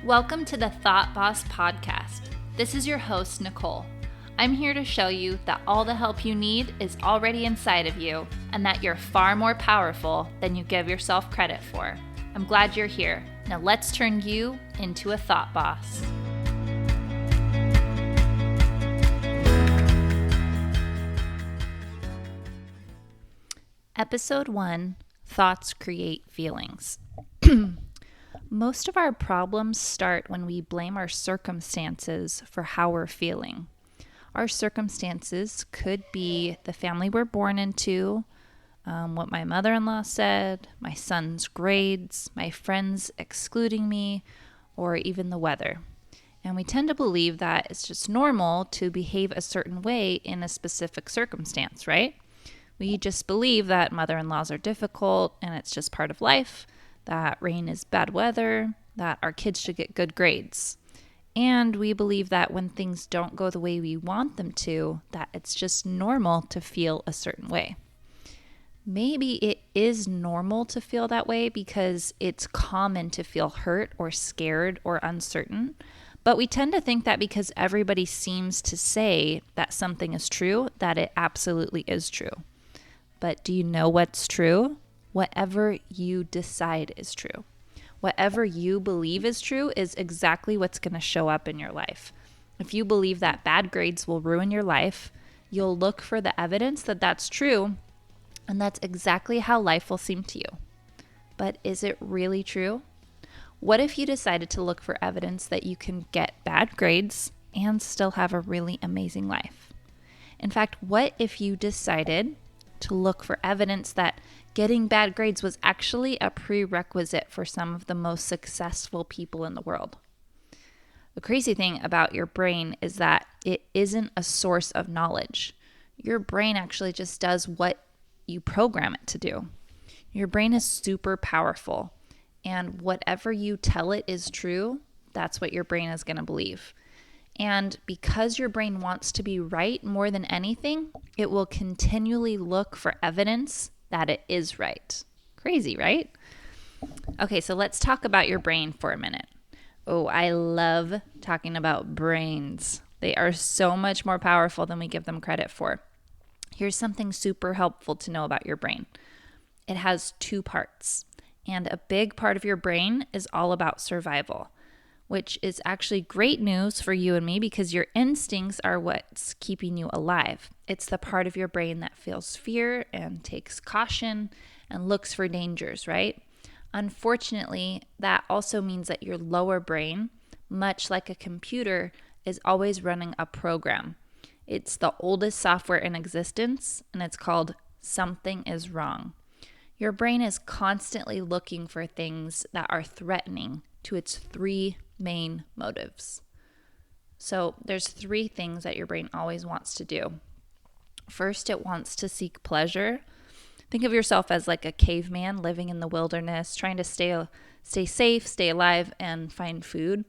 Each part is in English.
Welcome to the Thought Boss podcast. This is your host, Nicole. I'm here to show you that all the help you need is already inside of you and that you're far more powerful than you give yourself credit for. I'm glad you're here. Now let's turn you into a thought boss. Episode 1, Thoughts Create Feelings. Most of our problems start when we blame our circumstances for how we're feeling. Our circumstances could be the family we're born into, what my mother-in-law said, my son's grades, my friends excluding me, or even the weather. And we tend to believe that it's just normal to behave a certain way in a specific circumstance, right? We just believe that mother-in-laws are difficult and it's just part of life, that rain is bad weather, that our kids should get good grades. And we believe that when things don't go the way we want them to, that it's just normal to feel a certain way. Maybe it is normal to feel that way because it's common to feel hurt or scared or uncertain. But we tend to think that because everybody seems to say that something is true, that it absolutely is true. But do you know what's true? Whatever you decide is true. Whatever you believe is true is exactly what's going to show up in your life. If you believe that bad grades will ruin your life, you'll look for the evidence that that's true, and that's exactly how life will seem to you. But is it really true? What if you decided to look for evidence that you can get bad grades and still have a really amazing life? In fact, what if you decided to look for evidence that getting bad grades was actually a prerequisite for some of the most successful people in the world? The crazy thing about your brain is that it isn't a source of knowledge. Your brain actually just does what you program it to do. Your brain is super powerful, and whatever you tell it is true, that's what your brain is going to believe. And because your brain wants to be right more than anything, it will continually look for evidence that it is right. Crazy, right? Okay, so let's talk about your brain for a minute. Oh, I love talking about brains. They are so much more powerful than we give them credit for. Here's something super helpful to know about your brain. It has 2 parts, and a big part of your brain is all about survival, which is actually great news for you and me because your instincts are what's keeping you alive. It's the part of your brain that feels fear and takes caution and looks for dangers, right? Unfortunately, that also means that your lower brain, much like a computer, is always running a program. It's the oldest software in existence, and it's called something is wrong. Your brain is constantly looking for things that are threatening to its 3 main motives. So there's 3 things that your brain always wants to do. First, it wants to seek pleasure. Think of yourself as like a caveman living in the wilderness, trying to stay safe, stay alive, and find food.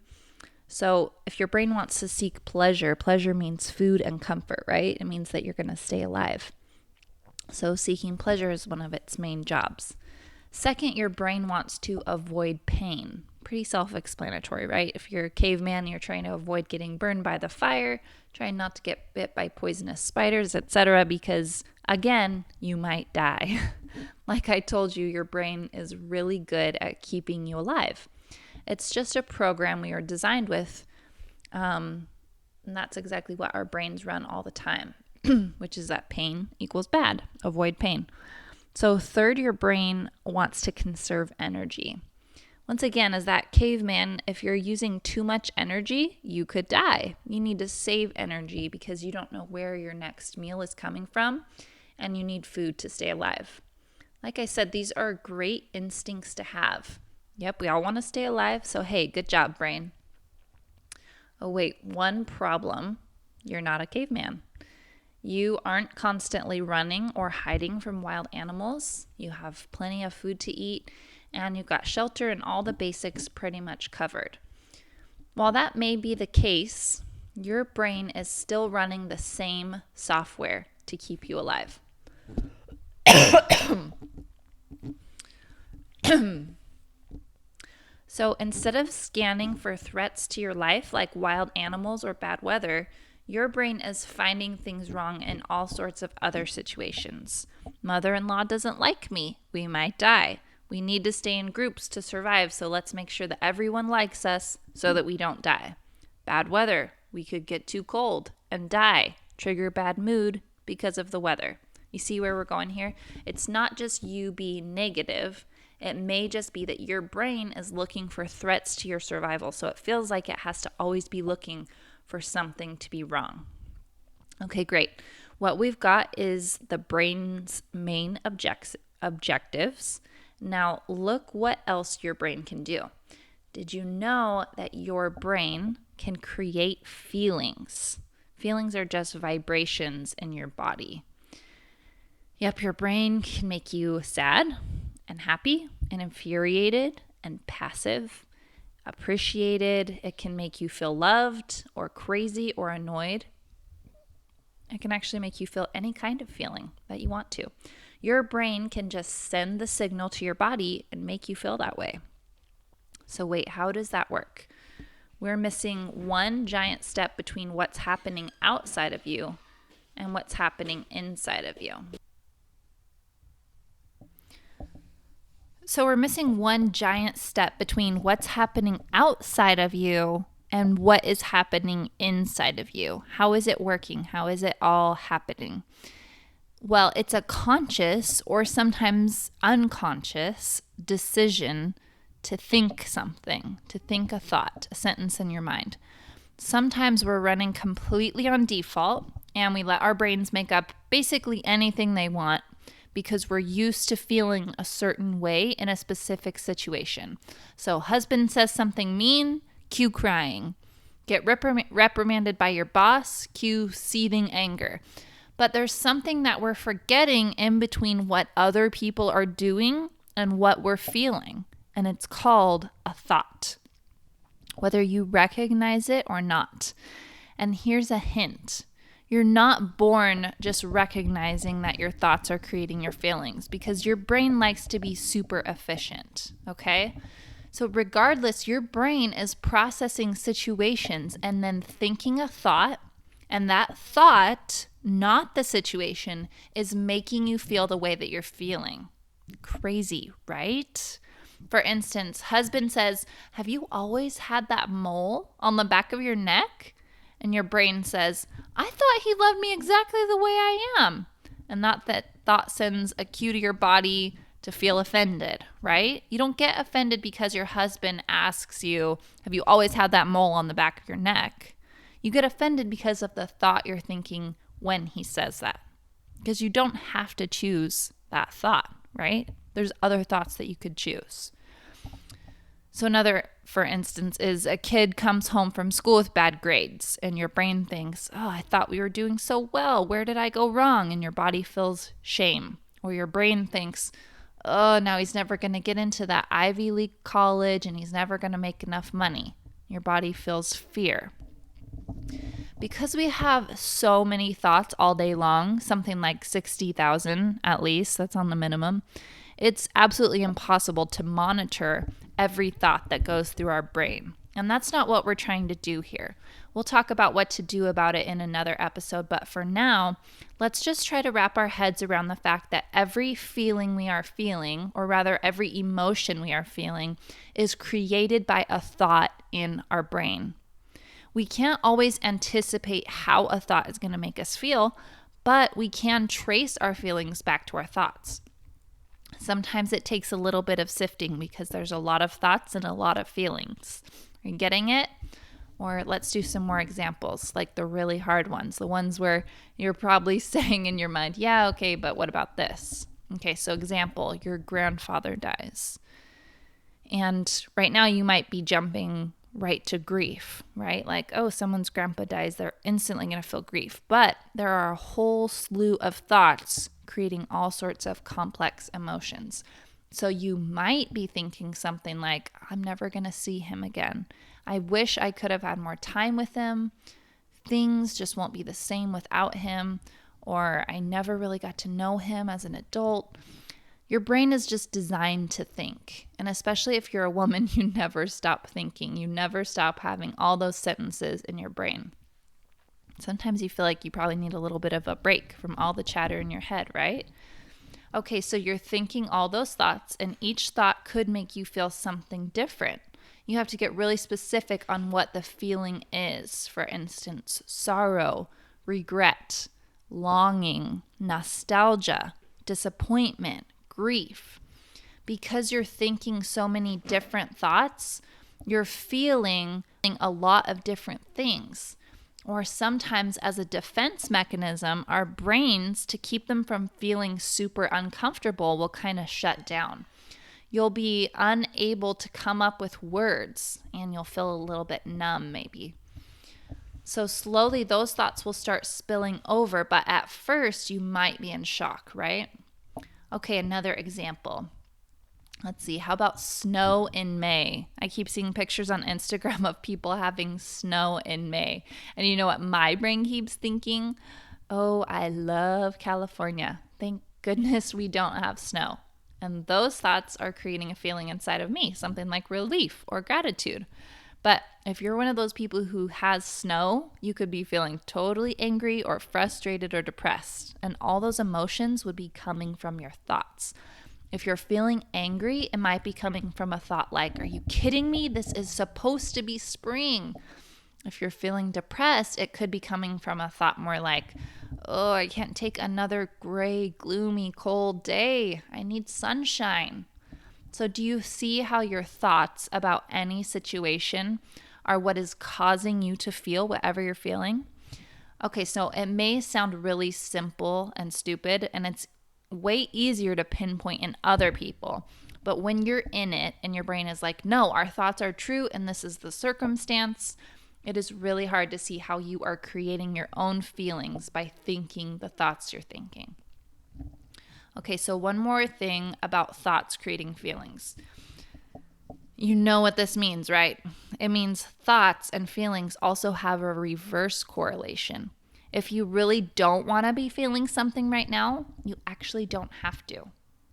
So if your brain wants to seek pleasure, pleasure means food and comfort, right? It means that you're going to stay alive. So seeking pleasure is one of its main jobs. Second, your brain wants to avoid pain. Pretty self-explanatory, right? If you're a caveman, you're trying to avoid getting burned by the fire, trying not to get bit by poisonous spiders, etc., because, again, you might die. Like I told you, your brain is really good at keeping you alive. It's just a program we are designed with, and that's exactly what our brains run all the time, which is that pain equals bad. Avoid pain. So third, your brain wants to conserve energy. Once again, as that caveman, if you're using too much energy, you could die. You need to save energy because you don't know where your next meal is coming from, and you need food to stay alive. Like I said, these are great instincts to have. Yep, we all want to stay alive, so hey, good job, brain. Oh wait, one problem. You're not a caveman. You aren't constantly running or hiding from wild animals. You have plenty of food to eat, and you've got shelter and all the basics pretty much covered. While that may be the case, your brain is still running the same software to keep you alive. So instead of scanning for threats to your life like wild animals or bad weather, your brain is finding things wrong in all sorts of other situations. Mother-in-law doesn't like me. We might die. We need to stay in groups to survive, so let's make sure that everyone likes us so that we don't die. Bad weather. We could get too cold and die. Trigger bad mood because of the weather. You see where we're going here? It's not just you being negative. It may just be that your brain is looking for threats to your survival, so it feels like it has to always be looking for something to be wrong. Okay, great. What we've got is the brain's main objectives. Now, look what else your brain can do. Did you know that your brain can create feelings? Feelings are just vibrations in your body. Yep, your brain can make you sad and happy and infuriated and passive, appreciated. It can make you feel loved or crazy or annoyed. It can actually make you feel any kind of feeling that you want to. Your brain can just send the signal to your body and make you feel that way. So wait, how does that work? We're missing one giant step between what's happening outside of you and what's happening inside of you. So we're missing one giant step between what's happening outside of you and what is happening inside of you. How is it working? How is it all happening? Well, it's a conscious or sometimes unconscious decision to think something, to think a thought, a sentence in your mind. Sometimes we're running completely on default and we let our brains make up basically anything they want because we're used to feeling a certain way in a specific situation. So husband says something mean, cue crying. Get reprimanded by your boss, cue seething anger. But there's something that we're forgetting in between what other people are doing and what we're feeling. And it's called a thought, whether you recognize it or not. And here's a hint. You're not born just recognizing that your thoughts are creating your feelings because your brain likes to be super efficient, okay? So regardless, your brain is processing situations and then thinking a thought, and that thought, not the situation, is making you feel the way that you're feeling. Crazy, right? For instance, husband says, "Have you always had that mole on the back of your neck?" And your brain says, "I thought he loved me exactly the way I am." And that thought sends a cue to your body to feel offended, right? You don't get offended because your husband asks you, "Have you always had that mole on the back of your neck?" You get offended because of the thought you're thinking when he says that. Because you don't have to choose that thought, right? There's other thoughts that you could choose. So another, for instance, is a kid comes home from school with bad grades and your brain thinks, "Oh, I thought we were doing so well. Where did I go wrong?" And your body feels shame. Or your brain thinks, "Oh, now he's never going to get into that Ivy League college and he's never going to make enough money." Your body feels fear. Because we have so many thoughts all day long, something like 60,000 at least, that's on the minimum, it's absolutely impossible to monitor every thought that goes through our brain. And that's not what we're trying to do here. We'll talk about what to do about it in another episode, but for now, let's just try to wrap our heads around the fact that every feeling we are feeling, or rather every emotion we are feeling, is created by a thought in our brain. We can't always anticipate how a thought is going to make us feel, but we can trace our feelings back to our thoughts. Sometimes it takes a little bit of sifting because there's a lot of thoughts and a lot of feelings. Are you getting it? Or let's do some more examples, like the really hard ones, the ones where you're probably saying in your mind, "Yeah, okay, but what about this?" Okay, so example, your grandfather dies. And right now you might be jumping right to grief, right? Like, oh, someone's grandpa dies, they're instantly going to feel grief. But there are a whole slew of thoughts creating all sorts of complex emotions. So you might be thinking something like, "I'm never going to see him again. I wish I could have had more time with him. Things just won't be the same without him." Or, "I never really got to know him as an adult." Your brain is just designed to think. And especially if you're a woman, you never stop thinking. You never stop having all those sentences in your brain. Sometimes you feel like you probably need a little bit of a break from all the chatter in your head, right? Okay, so you're thinking all those thoughts, and each thought could make you feel something different. You have to get really specific on what the feeling is. For instance, sorrow, regret, longing, nostalgia, disappointment, grief. Because you're thinking so many different thoughts, you're feeling a lot of different things. Or sometimes as a defense mechanism, our brains, to keep them from feeling super uncomfortable, will kind of shut down. You'll be unable to come up with words, and you'll feel a little bit numb maybe. So slowly those thoughts will start spilling over, but at first you might be in shock, right? Okay, another example. Let's see, how about snow in May? I keep seeing pictures on Instagram of people having snow in May. And you know what my brain keeps thinking? Oh, I love California. Thank goodness we don't have snow. And those thoughts are creating a feeling inside of me, something like relief or gratitude. But if you're one of those people who has snow, you could be feeling totally angry or frustrated or depressed. And all those emotions would be coming from your thoughts. If you're feeling angry, it might be coming from a thought like, are you kidding me? This is supposed to be spring. If you're feeling depressed, it could be coming from a thought more like, oh, I can't take another gray, gloomy, cold day. I need sunshine. So do you see how your thoughts about any situation are what is causing you to feel whatever you're feeling? Okay, so it may sound really simple and stupid, and it's way easier to pinpoint in other people. But when you're in it and your brain is like, no, our thoughts are true and this is the circumstance, it is really hard to see how you are creating your own feelings by thinking the thoughts you're thinking. Okay, so one more thing about thoughts creating feelings. You know what this means, right? It means thoughts and feelings also have a reverse correlation. If you really don't want to be feeling something right now, you actually don't have to.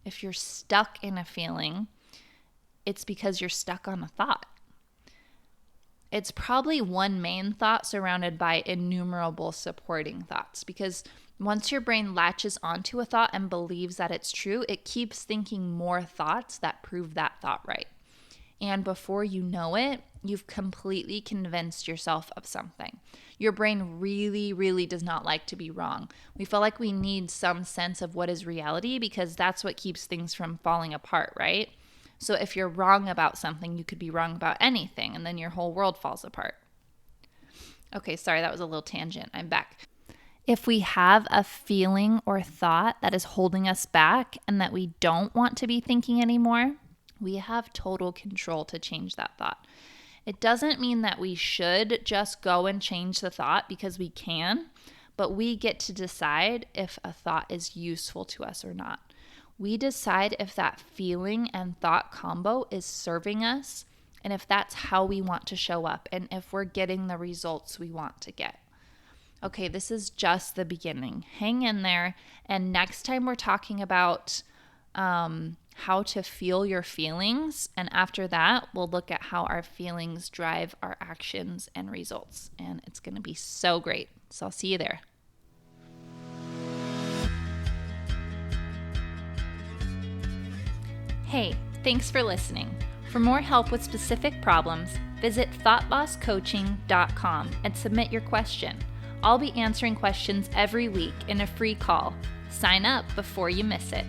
If you're stuck in a feeling, it's because you're stuck on a thought. It's probably one main thought surrounded by innumerable supporting thoughts, because once your brain latches onto a thought and believes that it's true, it keeps thinking more thoughts that prove that thought right. And before you know it, you've completely convinced yourself of something. Your brain really, really does not like to be wrong. We feel like we need some sense of what is reality because that's what keeps things from falling apart, right? So if you're wrong about something, you could be wrong about anything, and then your whole world falls apart. Okay, sorry, that was a little tangent. I'm back. If we have a feeling or thought that is holding us back and that we don't want to be thinking anymore, we have total control to change that thought. It doesn't mean that we should just go and change the thought, because we can, but we get to decide if a thought is useful to us or not. We decide if that feeling and thought combo is serving us, and if that's how we want to show up, and if we're getting the results we want to get. Okay, this is just the beginning. Hang in there, and next time we're talking about how to feel your feelings, and after that we'll look at how our feelings drive our actions and results, and it's going to be so great. So I'll see you there. Hey, thanks for listening. For more help with specific problems, visit thoughtbosscoaching.com and submit your question. I'll be answering questions every week in a free call. Sign up before you miss it.